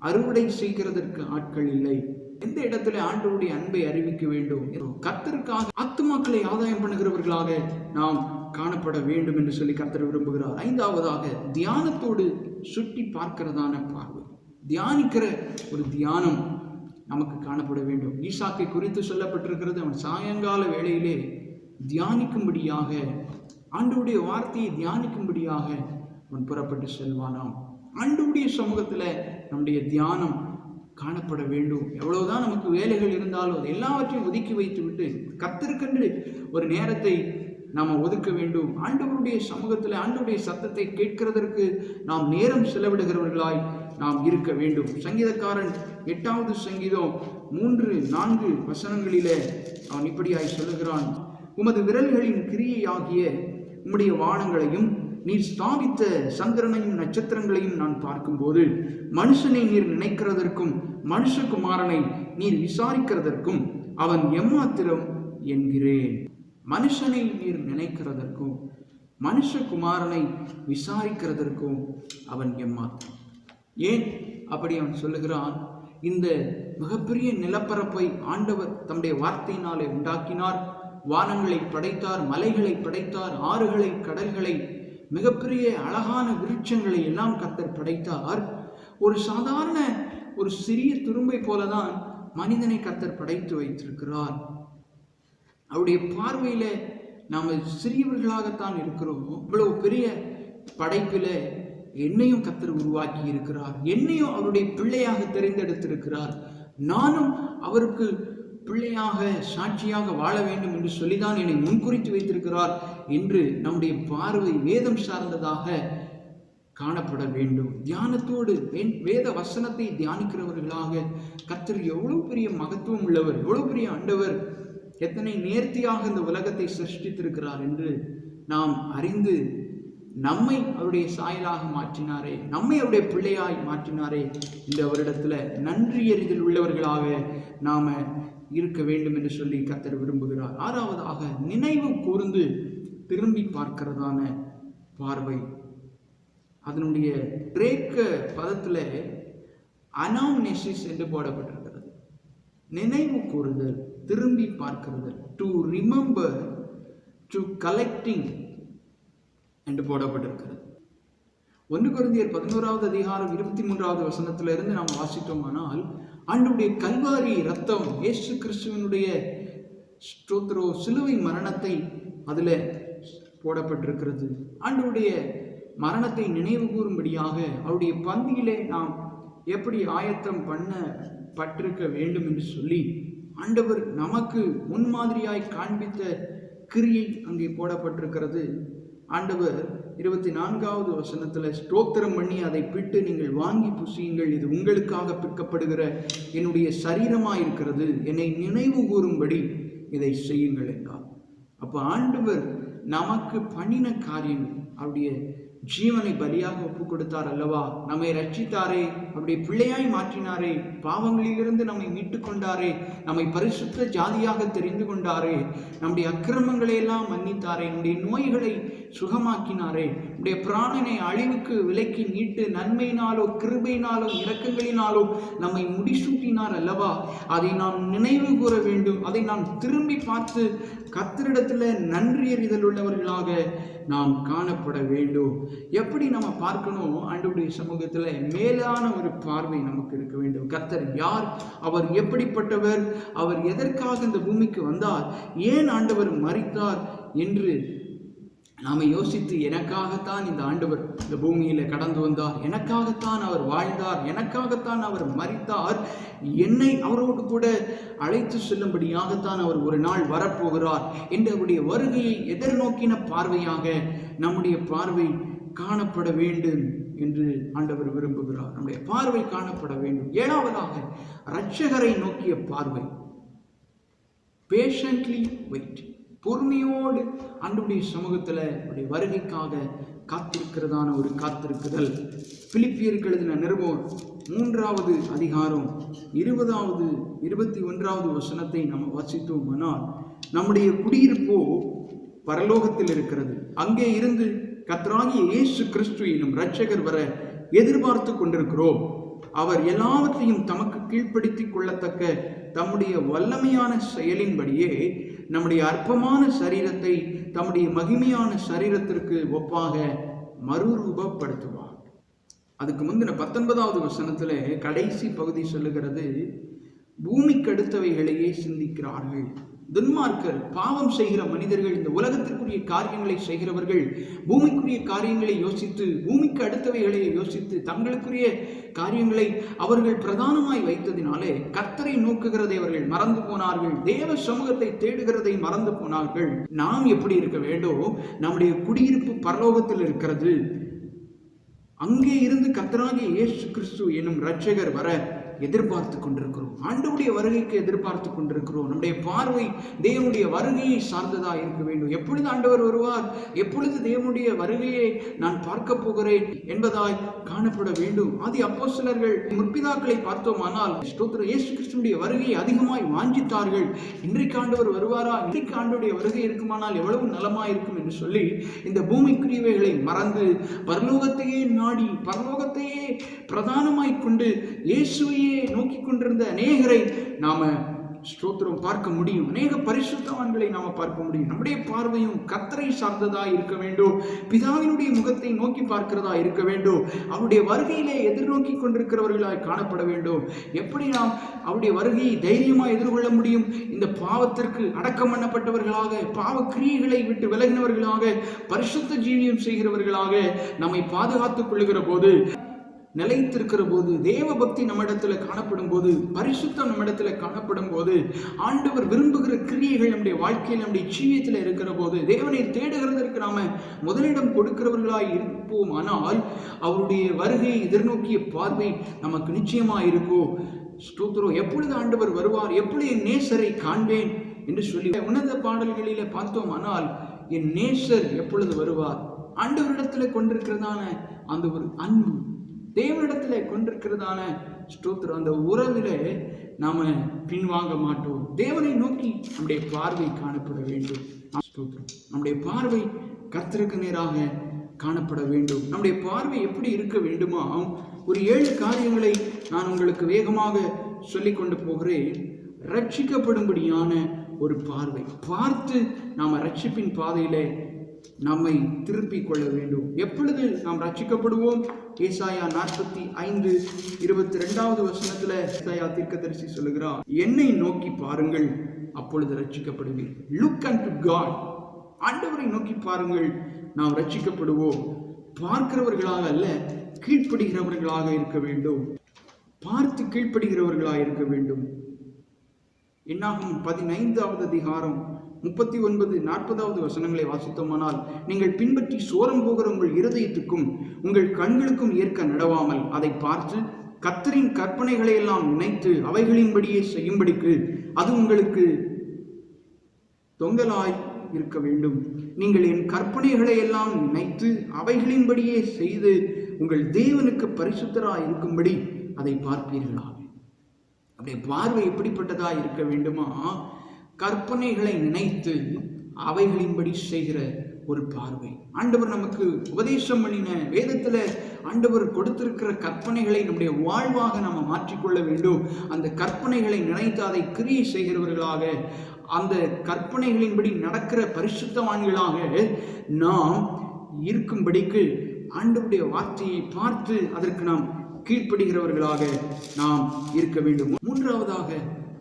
அறுவடை செய்கிறதற்கு ஆட்கள் இல்லை. எந்த இடத்துல ஆண்டவருடைய அன்பை அறிவிக்க வேண்டும்? கர்த்தருக்காக ஆத்துமாக்களை ஆதாயம் பண்ணுகிறவர்களாக நாம் காணப்பட வேண்டும் என்று சொல்லி கர்த்தர் விரும்புகிறார். 5வதாக தியானத்தோடு சுட்டி பார்க்கிறதான பார்வை. தியானிக்கிற ஒரு தியானம் நமக்கு காணப்பட வேண்டும். ஈசாக்கை குறித்து சொல்லப்பட்டிருக்கிறது, அவன் சாயங்கால வேளையிலே தியானிக்கும்படியாக, ஆண்டவருடைய வார்த்தையை தியானிக்கும்படியாக அவன் புறப்பட்டு செல்வானாம். ஆண்டவருடைய சமூகத்துல நம்முடைய தியானம் காணப்பட வேண்டும். எவ்வளவுதான் நமக்கு வேலைகள் இருந்தாலும் அது எல்லாவற்றையும் ஒதுக்கி வைத்து விட்டு கர்த்தருக்கென்று ஒரு நேரத்தை நாம் ஒதுக்க வேண்டும். ஆண்டவருடைய சமூகத்தில் ஆண்டவருடைய சத்தத்தை கேட்கிறதற்கு நாம் நேரம் செலவிடுகிறவர்களாய் நாம் இருக்க வேண்டும். சங்கீதக்காரன் 8வது சங்கீதம் 3-4 வசனங்களிலே அவன் இப்படியாய் சொல்லுகிறான். உமது விரல்களின் கிரியையாகிய உம்முடைய வானங்களையும் நீர் ஸ்தாபித்த சந்திரனையும் நட்சத்திரங்களையும் நான் பார்க்கும்போது மனுஷனை நீர் நினைக்கிறதற்கும் மனுஷகுமாரனை நீர் விசாரிக்கிறதற்கும் அவன் எம்மாத்திரம் என்கிறேன். மனுஷனை நீர் நினைக்கிறதற்கும் மனுஷகுமாரனை விசாரிக்கிறதற்கும் அவன் எம்மாத்திரம். ஏன் அப்படி அவன் சொல்லுகிறான்? இந்த மிகப்பெரிய நிலப்பரப்பை ஆண்டவர் தம்முடைய வார்த்தையினாலே உண்டாக்கினார். வானங்களை படைத்தார், மலைகளை படைத்தார், ஆறுகளை, கடல்களை, மிகப்பெரிய அழகான விருட்சங்களை எல்லாம் கர்த்தர் படைத்தார். ஒரு சாதாரண ஒரு சிறிய துரும்பை போலதான் மனிதனை கர்த்தர் படைத்து வைத்திருக்கிறார். அவருடைய பார்வையில நாம சிறியவர்களாகத்தான் இருக்கிறோம். இவ்வளவு பெரிய படைப்பில என்னையும் கர்த்தர் உருவாக்கி இருக்கிறார். என்னையும் அவருடைய பிள்ளையாக தெரிந்தெடுத்திருக்கிறார். நானும் அவருக்கு பிள்ளையாக சாட்சியாக வாழ வேண்டும் என்று சொல்லிதான் என்னை முன்குறித்து வைத்திருக்கிறார் என்று நம்முடைய பார்வை வேதம் சார்ந்ததாக காணப்பட வேண்டும். தியானத்தோடு வேத வசனத்தை தியானிக்கிறவர்களாக கர்த்தர் எவ்வளவு பெரிய மகத்துவம் உள்ளவர், எவ்வளவு பெரிய ஆண்டவர், எத்தனை நேர்த்தியாக இந்த உலகத்தை சிருஷ்டித்திருக்கிறார் என்று நாம் அறிந்து நம்மை அவருடைய சாயலாக மாற்றினாரே, நம்மை அவருடைய பிள்ளையாய் மாற்றினாரே, இந்த வருடத்துல நன்றி எறிதல் உள்ளவர்களாக நாம இருக்க வேண்டும் என்று சொல்லி கர்த்தர் விரும்புகிறார். ஆறாவதாக நினைவு கூர்ந்து திரும்பி பார்க்கிறதான பார்வை. அதனுடைய கிரேக்க பதத்துல அனாம்னெசிஸ் என்று போடப்பட்டிருக்கிறது. நினைவு கூறுதல், திரும்பி பார்க்கிறது, டு ரிமெம்பர், டு கலெக்டிங் என்று போடப்பட்டிருக்கிறது. 1 கொரிந்தியர் 11வது அதிகாரம் 23வது வசனத்திலிருந்து நாம் வாசித்தோமானால், ஆண்டவருடைய கல்வாரி ரத்தம், இயேசு கிறிஸ்துவினுடைய சிலுவை மரணத்தை அதுல போடப்பட்டிருக்கிறது. ஆண்டவருடைய மரணத்தை நினைவு கூறும்படியாக அவருடைய பந்தியிலே நாம் எப்படி ஆயத்தம் பண்ணப்பட்டிருக்க வேண்டும் என்று சொல்லி ஆண்டவர் நமக்கு முன்மாதிரியாய் காண்பித்த கிரியை அங்கே போடப்பட்டிருக்கிறது. ஆண்டவர் 24வது வசனத்துல ஸ்தோத்திரம் பண்ணி அதை பிட்டு நீங்கள் வாங்கி புசியுங்கள், இது உங்களுக்காக பிற்கப்படுகிற என்னுடைய சரீரமாயிருக்கிறது, என்னை நினைவு கூறும்படி இதை செய்யுங்கள் என்றார். அப்ப ஆண்டவர் நமக்கு பண்ணின காரியங்கள், அவருடைய ஜீவனை பலியாக ஒப்பு கொடுத்தார் அல்லவா, நம்மை ரட்சித்தாரே, அவருடைய பிள்ளையாய் மாற்றினாரே, பாவங்களிலிருந்து நம்மை மீட்டு கொண்டாரே, நம்மை பரிசுத்த ஜாதியாக தெரிந்து கொண்டாரே, நம்முடைய அக்கிரமங்களை எல்லாம் மன்னித்தாரே, நம்முடைய நோய்களை சுகமாக்கினாரே, நம்முடைய பிராணனை அழிவுக்கு விலக்கி மீட்டு நன்மையினாலோ கிருபையினாலோ இரக்கங்களினாலோ நம்மை முடிசூட்டினார் அல்லவா. அதை நாம் நினைவு கூற வேண்டும், அதை நாம் திரும்பி பார்த்து கர்த்தரிடத்துல நன்றி அறிதல் உள்ளவர்களாக நாம் காணப்பட வேண்டும். எப்படி நம்ம பார்க்கணும்? ஆண்டவருடைய சமூகத்துல மேலான ஒரு பார்வை நமக்கு இருக்க வேண்டும். கர்த்தர் யார், அவர் எப்படிப்பட்டவர், அவர் எதற்காக இந்த பூமிக்கு வந்தார், ஏன் ஆண்டவர் மரித்தார் என்று நாம யோசித்து, எனக்காகத்தான் இந்த ஆண்டவர் இந்த பூமியில கடந்து வந்தார், எனக்காகத்தான் அவர் வாழ்ந்தார், எனக்காகத்தான் அவர் மரித்தார், என்னை அவரோடு கூட அழைத்து செல்லும்படியாகத்தான் அவர் ஒரு நாள் வரப்போகிறார் என்று அவருடைய வருகையை எதிர்நோக்கின பார்வையாக நம்முடைய பார்வை காணப்பட வேண்டும் என்று ஆண்டவர் விரும்புகிறார். நம்முடைய பார்வை காணப்பட வேண்டும். 7வதாக இரட்சகரை நோக்கிய பார்வை. பேஷண்ட்லி வெயிட், பொறுமையோடு ஆண்டவருடைய சமூகத்துல அவருடைய வருகைக்காக காத்திருக்கிறதான ஒரு காத்திருக்குதல். பிலிப்பியருக்கு எழுதின நிருபம் 3வது அதிகாரம் 20வது 21வது வசனத்தை நாம் வாசித்தோமானால், நம்முடைய குடியிருப்போ பரலோகத்தில் இருக்கிறது, அங்கே இருந்து கர்த்தராகிய இயேசு கிறிஸ்து என்னும் இரட்சகர் வர எதிர்பார்த்து கொண்டிருக்கிறோம். அவர் எல்லாவற்றையும் தமக்கு கீழ்ப்படுத்திக் கொள்ளத்தக்க தம்முடைய வல்லமையான செயலின்படியே நம்முடைய அற்பமான சரீரத்தை தம்முடைய மகிமையான சரீரத்திற்கு ஒப்பாக மறுரூபப்படுத்துவார். அதுக்கு முந்தின 19வது வசனத்துல கடைசி பகுதி சொல்லுகிறது, பூமிக்கு அடுத்தவைகளையே சிந்திக்கிறார்கள். துன்மார்க்கர், பாவம் செய்கிற மனிதர்கள், இந்த உலகத்திற்குரிய காரியங்களை செய்கிறவர்கள் பூமிக்குரிய காரியங்களை யோசித்து, பூமிக்கு அடுத்தவைகளை யோசித்து தங்களுக்குரிய காரியங்களை அவர்கள் பிரதானமாய் வைத்ததினாலே கர்த்தரை நோக்குகிறதை அவர்கள் மறந்து போனார்கள், தேவ சமூகத்தை தேடுகிறதை மறந்து போனார்கள். நாம் எப்படி இருக்க வேண்டும்? நம்முடைய குடியிருப்பு பரலோகத்தில் இருக்கிறது, அங்கே இருந்து கர்த்தராகிய இயேசு கிறிஸ்து என்னும் இரட்சகர் வர எதிர்பார்த்து கொண்டிருக்கிறோம். ஆண்டவருடைய வருகைக்கு எதிர்பார்த்து கொண்டிருக்கிறோம். நம்முடைய பார்வை தேவனுடைய வருகையை சார்ந்ததா இருக்க வேண்டும். எப்பொழுது ஆண்டவர் வருவார், எப்பொழுது தேவனுடைய வருகையை நான் பார்க்க போகிறேன் என்பதாய் காணப்பட வேண்டும். ஆதி அப்போஸ்தலர்கள் முற்பிதாக்களை பார்த்தோமானால் ஸ்தோத்திரம், இயேசு கிறிஸ்துவினுடைய வருகையை அதிகமாய் வாஞ்சித்தார்கள். இன்றைக்கு ஆண்டவர் வருவாரா, இன்றைக்கு ஆண்டவருடைய வருகை இருக்குமானால் எவ்வளவு நலமாய் இருக்கும் என்று சொல்லி இந்த பூமிக்குரியவைகளை மறந்து பரலோகத்தையே நாடி பரலோகத்தையே பிரதானமாய் கொண்டு இயேசுவையே நோக்கி கொண்டிருந்த அநேகரை நாம ஸ்தோத்திரம் பார்க்க முடியும். அநேக பரிசுத்தவான்களை நாம பார்க்க முடியும். நம்முடைய பார்வையும் கர்த்தரை சார்ந்ததா இருக்க வேண்டும். பிதாவினுடைய முகத்தை நோக்கி பார்க்கிறதா இருக்க வேண்டும். அவருடைய வருகையிலே எதிர்நோக்கி கொண்டிருக்கிறவர்களாய் காணப்பட வேண்டும். எப்படி நாம் அவருடைய வருகையை தைரியமாக எதிர்கொள்ள முடியும்? இந்த பாவத்திற்கு அடக்கம் பண்ணப்பட்டவர்களாக, பாவ கிரியைகளை விட்டு விலகினவர்களாக, பரிசுத்த ஜீவியம் செய்கிறவர்களாக நம்மை பாதுகாத்துக் கொள்ளுகிற போது நிலைத்திருக்கிற போது, தேவ பக்தி நம்மிடத்துல காணப்படும் போது, பரிசுத்தம் நம்மிடத்துல காணப்படும் போது, ஆண்டவர் விரும்புகிற கிரியைகள் நம்முடைய வாழ்க்கையில் நம்முடைய ஜீவியத்தில் இருக்கிற போது, தேவனை தேடுகிறதற்கு நாம முதலிடம் கொடுக்கிறவர்களாய் இருப்போம். ஆனால் அவருடைய வருகையை எதிர்நோக்கிய பார்வை நமக்கு நிச்சயமா இருக்கோ? ஸ்தோத்திரம். எப்பொழுது ஆண்டவர் வருவார், எப்பொழுது என் நேசரை காண்பேன் என்று சொல்லி உன்னத பாடல்களில பார்த்தோம். ஆனால் என் நேசர் எப்பொழுது வருவார்? ஆண்டவரிடத்துல கொண்டிருக்கிறதான அந்த ஒரு அன்பு, தேவனிடத்துல கொண்டிருக்கிறதான ஸ்தோத்திரம், அந்த உறவில நாம பின்வாங்க மாட்டோம். தேவனை நோக்கி நம்முடைய பார்வை காணப்பட வேண்டும். ஸ்தோத்திரம். நம்முடைய பார்வை கர்த்தருக்கு நேராக காணப்பட வேண்டும். நம்முடைய பார்வை எப்படி இருக்க வேண்டுமா? ஒரு 7 காரியங்களை நான் உங்களுக்கு வேகமாக சொல்லிக் கொண்டு போகிறேன். ரட்சிக்கப்படும்படியான ஒரு பார்வை பார்த்து நாம ரட்சிப்பின் பாதையிலே நம்மை திருப்பிக் கொள்ள வேண்டும். எப்பொழுது நாம் ரட்சிக்கப்படுவோம்? ஏசாயா 45:22 வசனத்துல ஏசாயா தீர்க்கதரிசி சொல்லுகிறார், என்னை நோக்கி பாருங்கள், அப்பொழுது ரட்சிக்கப்படுவீர்கள். Look and God. ஆண்டவரை நோக்கி பாருங்கள், நாம் ரட்சிக்கப்படுவோம். பார்க்கிறவர்களாக அல்ல, கீழ்ப்படுகிறவர்களாக இருக்க வேண்டும். பார்த்து கீழ்ப்படுகிறவர்களாக இருக்க வேண்டும். என்னாகும் 15வது அதிகாரம் 39-40 வசனங்களை வாசித்தோமானால், நீங்கள் பின்பற்றி சோரம் போகிற உங்கள் இருதயத்துக்கும் உங்கள் கண்களுக்கும் ஏற்க நடவாமல் அதை பார்த்து கர்த்தரின் கற்பனைகளை எல்லாம் நினைத்து அவைகளின்படியே செய்யும்படிக்கு அது உங்களுக்கு தொங்கலாய் இருக்க வேண்டும். நீங்கள் என் கற்பனைகளை எல்லாம் நினைத்து அவைகளின்படியே செய்து உங்கள் தேவனுக்கு பரிசுத்தராய் இருக்கும்படி அதை பார்ப்பீர்களாக. அப்படியே பார்வை எப்படிப்பட்டதா இருக்க வேண்டுமா? கற்பனைகளை நினைத்து அவைகளின்படி செய்கிற ஒரு பார்வை. ஆண்டவர் நமக்கு உபதேசம் பண்ணின வேதத்துல ஆண்டவர் கொடுத்திருக்கிற கற்பனைகளை நம்முடைய வாழ்வாக நாம மாற்றிக்கொள்ள வேண்டும். அந்த கற்பனைகளை நினைத்து அதை கிரியை செய்கிறவர்களாக, அந்த கற்பனைகளின்படி நடக்கிற பரிசுத்தவான்களாக நாம் இருக்கும்படிக்கு ஆண்டவருடைய வார்த்தையை பார்த்து அதற்கு நாம் கீழ்ப்படுகிறவர்களாக நாம் இருக்க வேண்டும். 3வதாக,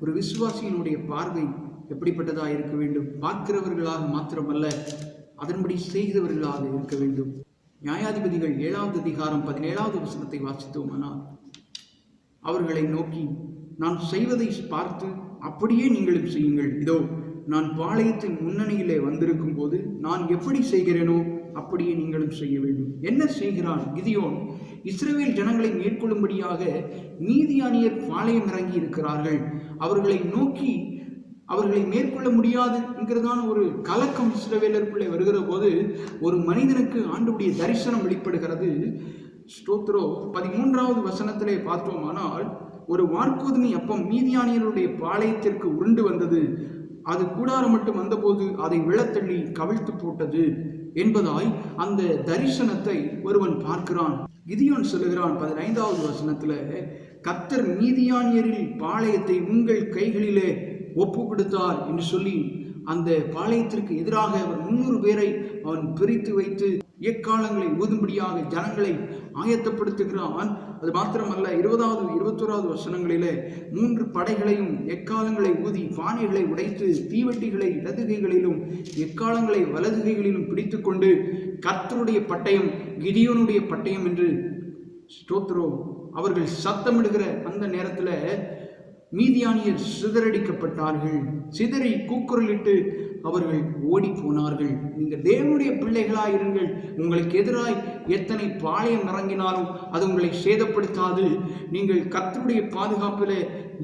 ஒரு விசுவாசியினுடைய பார்வை எப்படிப்பட்டதாக இருக்க வேண்டும்? பார்க்கிறவர்களாக மாத்திரமல்ல, அதன்படி செய்கிறவர்களாக இருக்க வேண்டும். நியாயாதிபதிகள் 7வது அதிகாரம் 17வது வசனத்தை வாசித்தோமானால், அவர்களை நோக்கி, நான் செய்வதை பார்த்து அப்படியே நீங்களும் செய்யுங்கள். இதோ நான் பாளையத்தின் முன்னணியிலே வந்திருக்கும் போது நான் எப்படி செய்கிறேனோ அப்படியே நீங்களும் செய்ய வேண்டும். என்ன செய்கிறான் கிதியோன்? இஸ்ரவேல் ஜனங்களை மேற்கொள்ளும்படியாக மீதியானியர் பாளையம் இறங்கி இருக்கிறார்கள், அவர்களை நோக்கி அவர்களை மேற்கொள்ள முடியாது என்கிறதான ஒரு கலக்கம் இஸ்ரவேலருக்குள்ளே வருகிற போது ஒரு மனிதனுக்கு ஆண்டவருடைய தரிசனம் வெளிப்படுகிறது. ஸ்தோத்ரோ 13வது வசனத்திலே பார்த்தோமானால், ஒரு வார்கோதுமை அப்பம் மீதியானியருடைய பாளையத்திற்கு உருண்டு வந்தது, அது கூடாரம் மட்டும் வந்தபோது அதை விழத்தள்ளி கவிழ்த்து போட்டது என்பதாய் அந்த தரிசனத்தை ஒருவன் பார்க்கிறான். கிதியோன் சொல்லுகிறான் 15வது வசனத்துல, கர்த்தர் மீதியானியரில் பாளையத்தை உங்கள் கைகளிலே ஒப்பு கொடுத்தார் என்று சொல்லி அந்த பாளையத்திற்கு எதிராக அவர் 300 பேரை அவன் பிரித்து வைத்து எக்காலங்களை ஊதும்படியாக ஜனங்களை ஆயத்தப்படுத்துகிறான். அது மாத்திரமல்ல, 20வது 21வது வசனங்களிலே 3 படைகளையும் எக்காலங்களை ஊதி பானைகளை உடைத்து தீவெட்டிகளை இடதுகைகளிலும் எக்காலங்களை வலதுகைகளிலும் பிடித்து கொண்டு கர்த்தருடைய பட்டயம் கிதியோனுடைய பட்டயம் என்று ஸ்தோத்ரோ அவர்கள் சத்தமிடுகிற அந்த நேரத்தில் மீதியானியர் சிதறடிக்கப்பட்டார்கள். சிதறி கூக்குரலிட்டு அவர்கள் ஓடி போனார்கள். நீங்கள் தேவனுடைய பிள்ளைகளாய் இருங்கள். உங்களுக்கு எதிராய் எத்தனை பாளையம் இறங்கினாலும் அது உங்களை சேதப்படுத்தாது. நீங்கள் கர்த்தருடைய பாதுகாப்பில்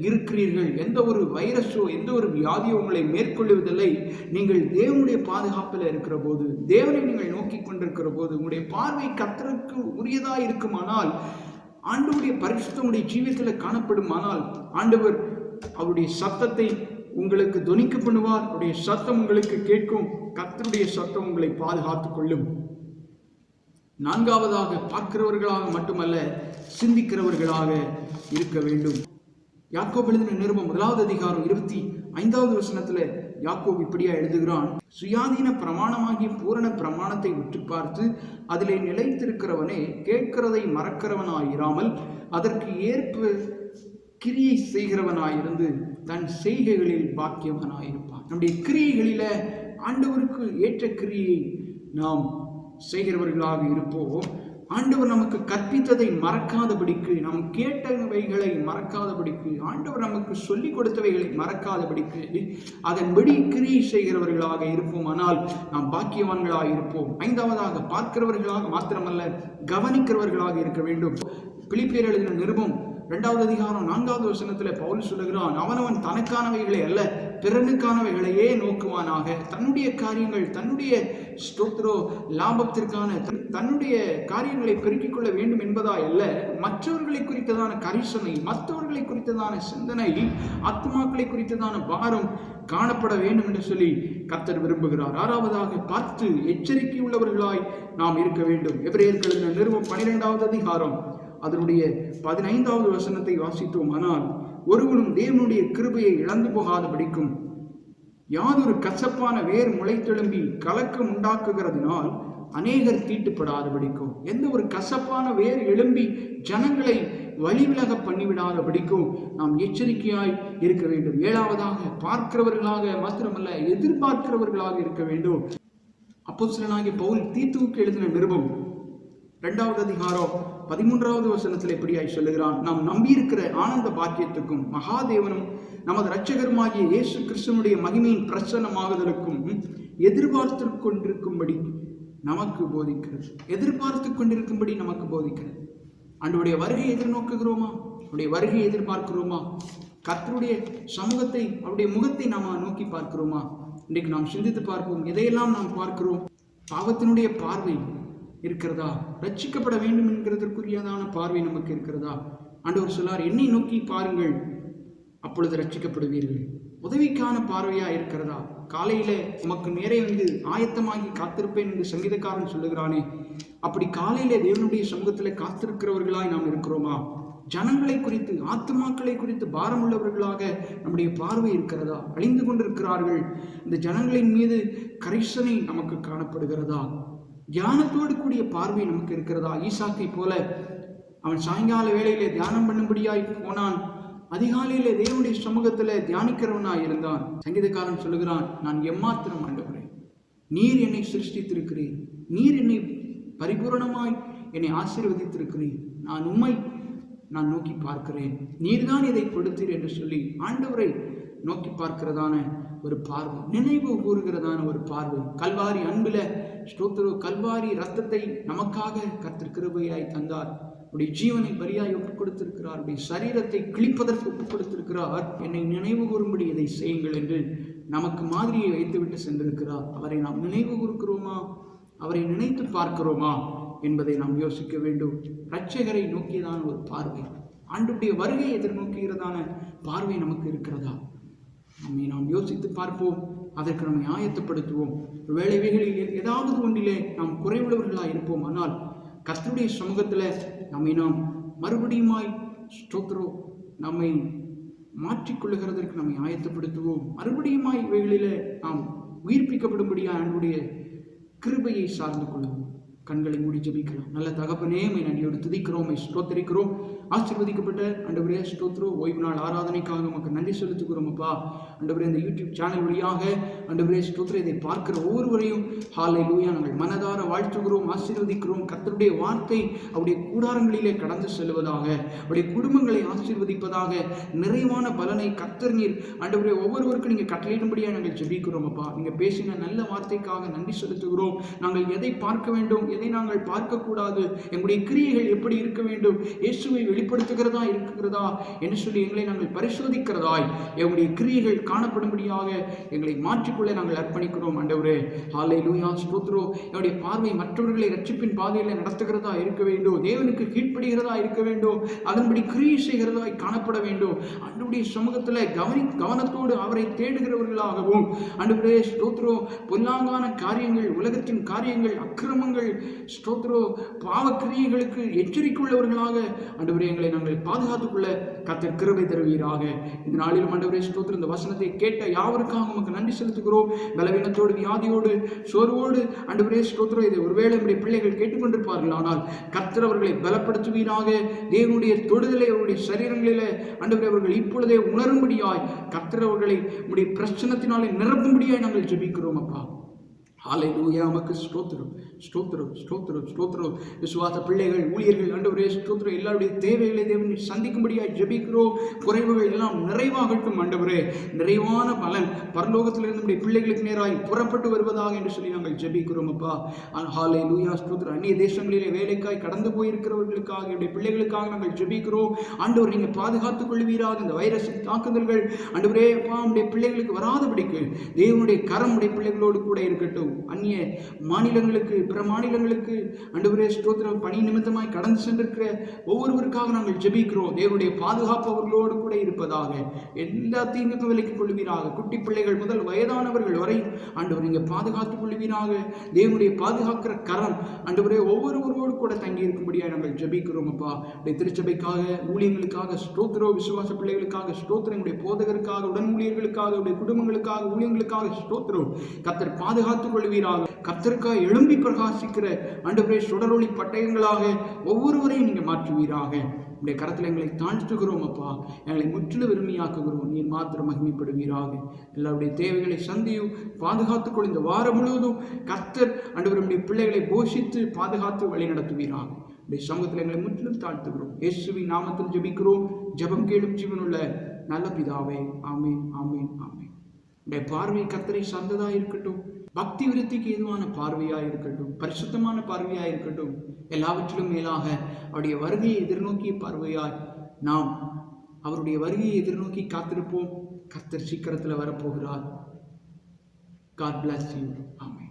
இருக்கிறீர்கள். எந்த ஒரு வைரஸோ எந்த ஒரு வியாதியோ உங்களை மேற்கொள்ளுவதில்லை. நீங்கள் தேவனுடைய பாதுகாப்பில் இருக்கிற போது, தேவனை நீங்கள் நோக்கி கொண்டிருக்கிற போது, உங்களுடைய பார்வை கர்த்தருக்கு உரியதாக இருக்குமானால், ஆண்டவருடைய பரிசுத்தமுடைய ஜீவியத்தில் காணப்படுமானால், ஆண்டவர் அவருடைய சத்தத்தை உங்களுக்கு தொனிக்க பண்ணுவார். அவருடைய சத்தம் உங்களுக்கு கேட்கும். கர்த்தருடைய சத்தம் உங்களை பாதுகாத்துக் கொள்ளும். 4வதாக, பார்க்கிறவர்களாக மட்டுமல்ல, சிந்திக்கிறவர்களாக இருக்க வேண்டும். யாக்கோபு எழுதின நிருபம் 1வது அதிகாரம் 25வது வசனத்துல யாக்கோபு இப்படியா எழுதுகிறான், சுயாதீன பிரமாணமாகிய பூரண பிரமாணத்தை உற்று பார்த்து அதிலே நிலைத்திருக்கிறவனே கேட்கிறதை மறக்கிறவனாயிராமல் அதற்கு ஏற்ப கிரியை செய்கிறவனாயிருந்து தன் செய்கைகளில் பாக்கியவனாயிருப்பான். நம்முடைய கிரியைகளில ஆண்டவருக்கு ஏற்ற கிரியை நாம் செய்கிறவர்களாக இருப்போம். ஆண்டவர் நமக்கு கற்பித்ததை மறக்காதபடிக்கு, நாம் கேட்டவைகளை மறக்காதபடிக்கு, ஆண்டவர் நமக்கு சொல்லிக் கொடுத்தவைகளை மறக்காதபடிக்கு அதன்படி கிரியை செய்கிறவர்களாக இருப்போம். ஆனால் நாம் பாக்கியவான்களாக இருப்போம். ஐந்தாவதாக, பார்க்கிறவர்களாக மாத்திரமல்ல கவனிக்கிறவர்களாக இருக்க வேண்டும். பிலிப்பியர் எழுதின நிருபம் 2வது அதிகாரம் 4வது வசனத்தில் பவுல் சொல்லுகிறான், அவனவன் தனக்கானவைகளை அல்ல பிறனுக்கானவைகளையே நோக்குவானாக. தன்னுடைய காரியங்கள், தன்னுடைய ஸ்தோத்திரோ லாபத்திற்கான தன்னுடைய காரியங்களை பெருக்கிக் கொள்ள வேண்டும் என்பதாய் அல்ல, மற்றவர்களை குறித்ததான கரிசனை, மற்றவர்களை குறித்ததான சிந்தனை, ஆத்துமாக்களை குறித்ததான பாரம் காணப்பட வேண்டும் என்று சொல்லி கர்த்தர் விரும்புகிறார். ஆறாவதாக, பார்த்து எச்சரிக்கை உள்ளவர்களாய் நாம் இருக்க வேண்டும். எபிரேயர் நிருபம் 12வது அதிகாரம் அதனுடைய 15வது வசனத்தை வாசித்தோம். ஆனால் ஒருவனும் தேவனுடைய கிருபையை இழந்து போகாதபடிக்கும் யாதொரு கசப்பான வேர் முளைத்தெழும்பி கலக்கம் உண்டாக்குகிறதுனால் அநேகர் தீட்டுப்படாதபடிக்கும், எந்த ஒரு கசப்பான வேர் எழும்பி ஜனங்களை வழிவிலக பண்ணிவிடாதபடிக்கும் நாம் எச்சரிக்கையாய் இருக்க வேண்டும். ஏழாவதாக, பார்க்கிறவர்களாக மாத்திரமல்ல எதிர்பார்க்கிறவர்களாக இருக்க வேண்டும். அப்போஸ்தலனாகிய பவுல் தீத்துவுக்கு எழுதின நிருபம் 2வது அதிகாரம் 13வது வசனத்தில் எப்படியாய் சொல்லுகிறான், நாம் நம்பியிருக்கிற ஆனந்த பாக்கியத்துக்கும் மகாதேவனும் நமது இரட்சகருமாகிய இயேசு கிறிஸ்துவனுடைய மகிமையின் பிரசன்னமாகுதலுக்கும் எதிர்பார்த்து கொண்டிருக்கும்படி நமக்கு போதிக்கிறது. எதிர்பார்த்து கொண்டிருக்கும்படி நமக்கு போதிக்கிறது. ஆண்டவருடைய வருகையை எதிர்நோக்குகிறோமா? அவருடைய வருகையை எதிர்பார்க்கிறோமா? கர்த்தருடைய சமூகத்தை, அவருடைய முகத்தை நாம் நோக்கி பார்க்கிறோமா? இன்றைக்கு நாம் சிந்தித்து பார்ப்போம். எதையெல்லாம் நாம் பார்க்கிறோம்? பாவத்தினுடைய பார்வை இருக்கிறதா? ரட்சிக்கப்பட வேண்டும் என்கிறதற்குரியதான பார்வை நமக்கு இருக்கிறதா? ஆண்டவர் சொல்லார், என்னை நோக்கி பாருங்கள், அப்பொழுது ரட்சிக்கப்படுவீர்கள். உதவிக்கான பார்வையா இருக்கிறதா? காலையில உமக்கு நேரே வந்து ஆயத்தமாகி காத்திருப்பேன் என்று சங்கீதக்காரன் சொல்லுகிறானே, அப்படி காலையில தேவனுடைய சமூகத்தில் காத்திருக்கிறவர்களாய் நாம் இருக்கிறோமா? ஜனங்களை குறித்து, ஆத்துமாக்களை குறித்து பாரம் உள்ளவர்களாக நம்முடைய பார்வை இருக்கிறதா? அழிந்து கொண்டிருக்கிறார்கள், இந்த ஜனங்களின் மீது கரிசனை நமக்கு காணப்படுகிறதா? தியானத்தோடு கூடிய பார்வை நமக்கு இருக்கிறதா? ஈசாக்கை போல அவன் சாயங்கால வேளையிலே தியானம் பண்ணும்படியாய் போனான், அதிகாலையிலே தேவனுடைய சமூகத்துல தியானிக்கிறவனாய் இருந்தான். சங்கீதக்காரன் சொல்லுகிறான், நான் எம்மாத்திரம் ஆண்டவரே, நீர் என்னை சிருஷ்டித்திருக்கிறீர், நீர் என்னை பரிபூரணமாய் என்னை ஆசீர்வதித்திருக்கிறீர், நான் உம்மை நோக்கி பார்க்கிறேன், நீர்தான் இதை கொடுத்தீர் என்று சொல்லி ஆண்டவரை நோக்கி பார்க்கிறதான ஒரு பார்வை, நினைவு கூறுகிறதான ஒரு பார்வை. கல்வாரி அன்பில ஸ்தோத்திர, கல்வாரி ரத்தத்தை நமக்காக கர்த்தர் கிருபையாய் தந்தார். அவருடைய ஜீவனை பலியாய் ஒப்புக் கொடுத்திருக்கிறார், அவருடைய சரீரத்தை கிழிப்பதற்கு ஒப்புக் கொடுத்திருக்கிறார். என்னை நினைவு கூறும்படி இதை செய்யுங்கள் என்று நமக்கு மாதிரியை வைத்துவிட்டு சென்றிருக்கிறார். அவரை நாம் நினைவு கூறுகிறோமா? அவரை நினைத்து பார்க்கிறோமா என்பதை நாம் யோசிக்க வேண்டும். இரட்சகரை நோக்கியதான ஒரு பார்வை, ஆண்டுடைய வருகையை எதிர்நோக்குகிறதான பார்வை நமக்கு இருக்கிறதா? நம்மை நாம் யோசித்து பார்ப்போம். அதற்கு நம்மை ஆயத்தப்படுத்துவோம். ஒருவேளை வேளைகளில் ஏதாவது ஒன்றிலே நாம் குறைவுள்ளவர்களாக இருப்போம். ஆனால் கர்த்தருடைய சமூகத்தில் நாம் மறுபடியுமாய் ஸ்தோத்திரோ நம்மை மாற்றிக்கொள்ளுகிறதற்கு நம்மை ஆயத்தப்படுத்துவோம். மறுபடியுமாய் வேளையிலே நாம் உயிர்ப்பிக்கப்படும்படியாக நம்முடைய கிருபையை சார்ந்து கொள்வோம். கண்களை மூடி ஜெபிக்கலாம். நல்ல தகப்பனே, நன்றியோடு துதிக்கிறோம், ஸ்தோத்திரிக்கிறோம். ஆசீர்வதிக்கப்பட்ட ஆண்டவரே ஸ்தோத்திரோ ஓய்வு நாள் ஆராதனைக்காக நமக்கு நன்றி செலுத்துகிறோம் அப்பா. ஆண்டவரே, இந்த யூடியூப் சேனல் வழியாக ஆண்டவரே ஸ்தோத்திர இதை பார்க்கிற ஒவ்வொருவரையும் ஹல்லேலூயா நாங்கள் மனதார வாழ்த்துகிறோம், ஆசீர்வதிக்கிறோம். கர்த்தருடைய வார்த்தை அவருடைய கூடாரங்களிலே கடந்து செல்வதாக, அவருடைய குடும்பங்களை ஆசீர்வதிப்பதாக, நிறைவான பலனை கர்த்தர் நீர் ஆண்டவரே ஒவ்வொருவருக்கும் நீங்கள் கட்டளையிடும்படியாக நாங்கள் ஜெபிக்கிறோம் அப்பா. நீங்கள் பேசின நல்ல வார்த்தைக்காக நன்றி செலுத்துகிறோம். நாங்கள் எதை பார்க்க வேண்டும், எதை நாங்கள் பார்க்கக்கூடாது, எங்களுடைய கிரியைகள் எப்படி இருக்க வேண்டும், இயேசுவை வெளிப்படுத்துகிறதா இருக்கிறதா என்று சொல்லி எங்களை நாங்கள் பரிசோதிக்கிறதாய் எங்களுடைய கிரியைகள் காணப்படும்படியாக எங்களை மாற்றிக்கொள்ள நாங்கள் அர்ப்பணிக்கிறோம். ஆண்டவரே ஹல்லேலூயா ஸ்தோத்திரம். என்னுடைய பார்வை மற்றவர்களை ரட்சிப்பின் பாதையில் நடத்துகிறதா இருக்க வேண்டும், தேவனுக்கு கீழ்ப்படுகிறதா இருக்க வேண்டும், அதன்படி கிரியை செய்கிறதாய் காணப்பட வேண்டும். ஆண்டவருடைய சமூகத்தில் கவனத்தோடு அவரை தேடுகிறவர்களாகவும் ஆண்டவரே ஸ்தோத்திரம் பொல்லாங்கான காரியங்கள், உலகத்தின் காரியங்கள், அக்கிரமங்கள் ஸ்தோத்திரம் பாவக்கிரியைகளுக்கு எச்சரிக்கையுள்ளவர்களாக ஆண்டவரே எங்களை நாங்கள் பாதுகாத்துக் கொள்ள கர்த்தர் கிருபை தருவீராக. இந்த நாளிலும் ஆண்டவரே ஸ்தோத்திரம் இந்த வசனத்தை கேட்ட யாவருக்காக உமக்கு நன்றி செலுத்துகிறோம். பலவீனத்தோடு, வியாதியோடு, சோர்வோடு ஆண்டவரே ஸ்தோத்திரம் இதை ஒருவேளை நம்முடைய பிள்ளைகள் கேட்டுக்கொண்டிருப்பார்கள். ஆனால் கர்த்தர் அவர்களை பலப்படுத்துவீராக. தேவனுடைய தொடுதலை அவருடைய சரீரங்களிலே ஆண்டவரே அவர்கள் இப்பொழுதே உணரும்படியாய் கர்த்தர் அவர்களை உடைய பிரச்சனத்தினாலே நிரப்பும்படியாய் நாங்கள் ஜெபிக்கிறோம் அப்பா. ஹல்லேலூயா. உமக்கு ஸ்தோத்திரம், ஸ்தோத்திரம், ஸ்தோத்திரம், ஸ்தோத்திரம். விசுவாச பிள்ளைகள், ஊழியர்கள், ஆண்டவரே ஸ்தோத்திரம், எல்லாருடைய தேவைகளை தேவன் சந்திக்கும்படியாய் ஜெபிக்கிறோம். குறைவுகள் எல்லாம் நிறைவாகட்டும் ஆண்டவரே. நிறைவான பலன் பரலோகத்திலிருந்து நம்முடைய பிள்ளைகளுக்கு நேராய் புறப்பட்டு வருவதாக என்று சொல்லி நாங்கள் ஜெபிக்கிறோம் அப்பா. ஹல்லேலூயா, ஸ்தோத்திரம். அந்நிய தேசங்களிலே வேலைக்காய் கடந்து போயிருக்கிறவர்களுக்காக, என்னுடைய பிள்ளைகளுக்காக நாங்கள் ஜெபிக்கிறோம். ஆண்டவர் நீங்க பாதுகாத்துக் கொள்வீராக. இந்த வைரஸ் தாக்குதல்கள் ஆண்டவரே அப்பா நம்முடைய பிள்ளைகளுக்கு வராதபடிக்கு தேவனுடைய கரம் உடைய பிள்ளைகளோடு கூட இருக்கட்டும். அந்நிய மாநிலங்களுக்கு, பிற மாநிலங்களுக்கு ஆண்டவரே ஸ்தோத்திரம், பணி நிமித்தமாய் கடந்து சென்றிருக்கிற ஒவ்வொருவருக்காக நாங்கள் ஜெபிக்கிறோம். தேவனுடைய பாதுகாப்பு அவர்களோடு கூட இருப்பதாக. எல்லா தீங்குக்கும் விலக்கிக் கொள்வீராக. குட்டி பிள்ளைகள் முதல் வயதானவர்கள் வரை ஆண்டவர் நீங்க பாதுகாத்துக் கொள்வீராக. தேவனுடைய பாதுகாக்கிற கரம் ஆண்டவரே ஒவ்வொருவரோடு கூட தங்கி இருக்கும்படியாக நாங்கள் ஜெபிக்கிறோம் அப்பா. திருச்சபைக்காக, ஊழியங்களுக்காக ஸ்தோத்திரம், விசுவாச பிள்ளைகளுக்காக ஸ்தோத்திரம், எங்களுடைய போதகருக்காக, உடன் ஊழியர்களுக்காக, உடைய குடும்பங்களுக்காக, ஊழியங்களுக்காக ஸ்தோத்திரம். கர்த்தர் பாதுகாத்துக் கொள்வீராக. கர்த்தருக்காக எழும்பி பிரகாசிக்கிற ஆண்டவரே சுடரொளி பட்டயங்களாக ஒவ்வொருவரையும் நீங்க மாற்றுவீராக. உடைய கரத்தில் எங்களை தாழ்த்துகிறோம் அப்பா. எங்களை முற்றிலும் விரும்பியாக்குகிறோம். நீர் மாத்திரம் மகிமைப்படுவீராக. எல்லாருடைய தேவைகளை சந்தியும் பாதுகாத்துக் கொள். இந்த வாரம் முழுவதும் கர்த்தர் ஆண்டவர் நம்முடைய பிள்ளைகளை போஷித்து பாதுகாத்து வழி நடத்துவீராக. உடைய சமூகத்தில் எங்களை முற்றிலும் தாழ்த்துகிறோம். இயேசுவின் நாமத்தில் ஜெபிக்கிறோம். ஜெபம் கேளும் ஜீவனுள்ள நல்ல பிதாவே. ஆமேன், ஆமேன், ஆமேன். உடைய பார்வை கர்த்தரை சார்ந்ததா இருக்கட்டும். பக்தி விருத்திக்கு ஏதுவான பார்வையாக இருக்கட்டும். பரிசுத்தமான பார்வையாக இருக்கட்டும். எல்லாவற்றிலும் மேலாக அவருடைய வருகையை எதிர்நோக்கிய பார்வையாய் நாம் அவருடைய வருகையை எதிர்நோக்கி காத்திருப்போம். கர்த்தர் சீக்கிரத்தில் வரப்போகிறார். God bless you. Amen.